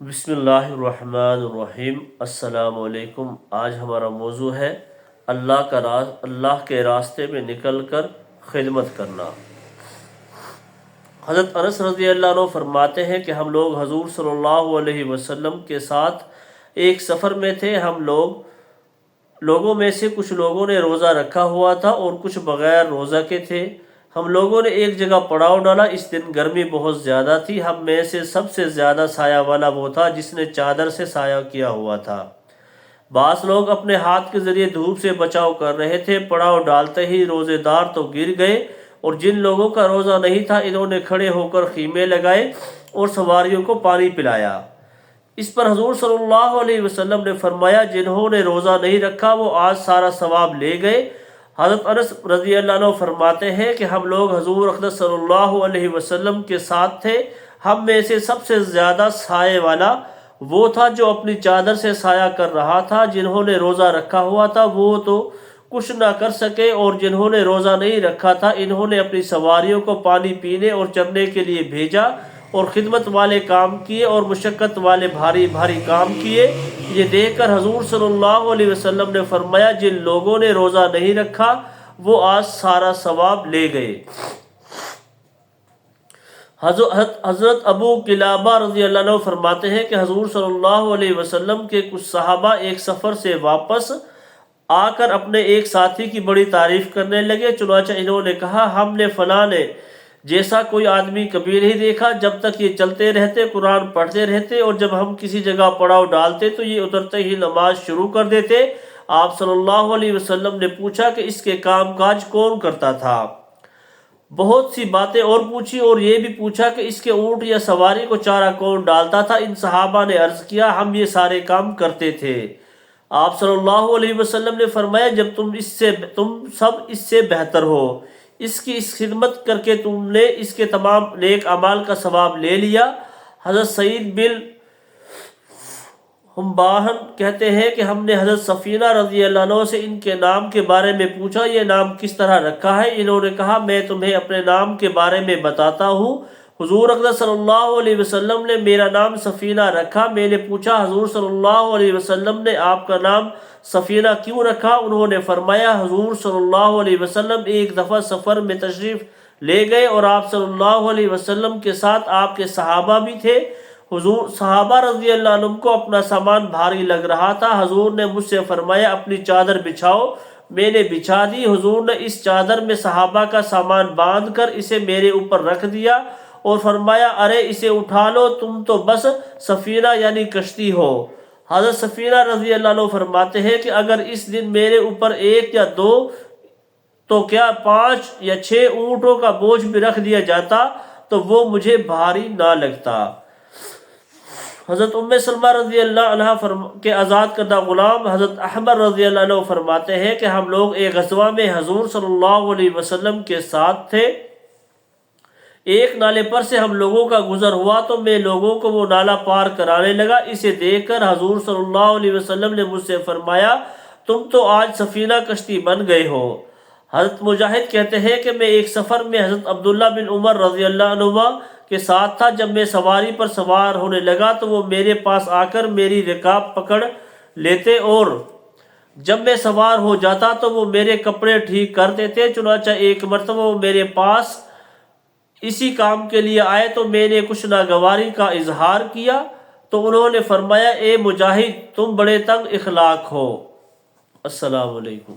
بسم اللہ الرحمن الرحیم۔ السلام علیکم۔ آج ہمارا موضوع ہے اللہ کے راستے میں نکل کر خدمت کرنا۔ حضرت انس رضی اللہ عنہ فرماتے ہیں کہ ہم لوگ حضور صلی اللہ علیہ وسلم کے ساتھ ایک سفر میں تھے۔ ہم لوگوں میں سے کچھ لوگوں نے روزہ رکھا ہوا تھا اور کچھ بغیر روزہ کے تھے۔ ہم لوگوں نے ایک جگہ پڑاؤ ڈالا۔ اس دن گرمی بہت زیادہ تھی۔ ہم میں سے سب سے زیادہ سایہ والا وہ تھا جس نے چادر سے سایہ کیا ہوا تھا۔ بعض لوگ اپنے ہاتھ کے ذریعے دھوپ سے بچاؤ کر رہے تھے۔ پڑاؤ ڈالتے ہی روزے دار تو گر گئے، اور جن لوگوں کا روزہ نہیں تھا انہوں نے کھڑے ہو کر خیمے لگائے اور سواریوں کو پانی پلایا۔ اس پر حضور صلی اللہ علیہ وسلم نے فرمایا، جنہوں نے روزہ نہیں رکھا وہ آج سارا ثواب لے گئے۔ حضرت انس رضی اللہ عنہ فرماتے ہیں کہ ہم لوگ حضور اقدس صلی اللہ علیہ وسلم کے ساتھ تھے۔ ہم میں سے سب سے زیادہ سائے والا وہ تھا جو اپنی چادر سے سایہ کر رہا تھا۔ جنہوں نے روزہ رکھا ہوا تھا وہ تو کچھ نہ کر سکے، اور جنہوں نے روزہ نہیں رکھا تھا انہوں نے اپنی سواریوں کو پانی پینے اور چرنے کے لیے بھیجا، اور خدمت والے کام کیے اور مشقت والے بھاری بھاری کام کیے۔ یہ دیکھ کر حضور صلی اللہ علیہ وسلم نے فرمایا، جن لوگوں نے روزہ نہیں رکھا وہ آج سارا ثواب لے گئے۔ حضرت ابو قلابہ رضی اللہ عنہ فرماتے ہیں کہ حضور صلی اللہ علیہ وسلم کے کچھ صحابہ ایک سفر سے واپس آ کر اپنے ایک ساتھی کی بڑی تعریف کرنے لگے۔ چنانچہ انہوں نے کہا، ہم نے فلاں جیسا کوئی آدمی کبھی نہیں دیکھا۔ جب تک یہ چلتے رہتے، قرآن پڑھتے رہتے، اور جب ہم کسی جگہ پڑاؤ ڈالتے تو یہ اترتے ہی نماز شروع کر دیتے۔ آپ صلی اللہ علیہ وسلم نے پوچھا کہ اس کے کام کاج کون کرتا تھا؟ بہت سی باتیں اور پوچھی، اور یہ بھی پوچھا کہ اس کے اونٹ یا سواری کو چارہ کون ڈالتا تھا؟ ان صحابہ نے عرض کیا، ہم یہ سارے کام کرتے تھے۔ آپ صلی اللہ علیہ وسلم نے فرمایا، جب تم سب اس سے بہتر ہو، اس کی خدمت کر کے تم نے اس کے تمام نیک اعمال کا ثواب لے لیا۔ حضرت سعید بن حنبان کہتے ہیں کہ ہم نے حضرت سفینہ رضی اللہ عنہ سے ان کے نام کے بارے میں پوچھا، یہ نام کس طرح رکھا ہے؟ انہوں نے کہا، میں تمہیں اپنے نام کے بارے میں بتاتا ہوں۔ حضور اقدس صلی اللہ علیہ وسلم نے میرا نام سفینہ رکھا۔ میں نے پوچھا، حضور صلی اللہ علیہ وسلم نے آپ کا نام سفینہ کیوں رکھا؟ انہوں نے فرمایا، حضور صلی اللہ علیہ وسلم ایک دفعہ سفر میں تشریف لے گئے اور آپ صلی اللہ علیہ وسلم کے ساتھ آپ کے صحابہ بھی تھے۔ صحابہ رضی اللہ عنہم کو اپنا سامان بھاری لگ رہا تھا۔ حضور نے مجھ سے فرمایا، اپنی چادر بچھاؤ۔ میں نے بچھا دی۔ حضور نے اس چادر میں صحابہ کا سامان باندھ کر اسے میرے اوپر رکھ دیا اور فرمایا، ارے اسے اٹھا لو، تم تو بس سفینہ یعنی کشتی ہو۔ حضرت سفینہ رضی اللہ عنہ فرماتے ہیں کہ اگر اس دن میرے اوپر 1 یا 2 تو کیا 5 یا 6 اونٹوں کا بوجھ بھی رکھ دیا جاتا تو وہ مجھے بھاری نہ لگتا۔ حضرت ام سلمہ رضی اللہ عنہ کے آزاد کردہ غلام حضرت احمد رضی اللہ عنہ فرماتے ہیں کہ ہم لوگ ایک غزوہ میں حضور صلی اللہ علیہ وسلم کے ساتھ تھے۔ ایک نالے پر سے ہم لوگوں کا گزر ہوا تو میں لوگوں کو وہ نالہ پار کرانے لگا۔ اسے دیکھ کر حضور صلی اللہ علیہ وسلم نے مجھ سے فرمایا، تم تو آج سفینہ کشتی بن گئے ہو۔ حضرت مجاہد کہتے ہیں کہ میں ایک سفر میں حضرت عبداللہ بن عمر رضی اللہ عنہما کے ساتھ تھا۔ جب میں سواری پر سوار ہونے لگا تو وہ میرے پاس آ کر میری رکاب پکڑ لیتے، اور جب میں سوار ہو جاتا تو وہ میرے کپڑے ٹھیک کر دیتے۔ چنانچہ ایک مرتبہ وہ میرے پاس اسی کام کے لیے آئے تو میں نے کچھ ناگواری کا اظہار کیا تو انہوں نے فرمایا، اے مجاہد، تم بڑے تنگ اخلاق ہو۔ السلام علیکم۔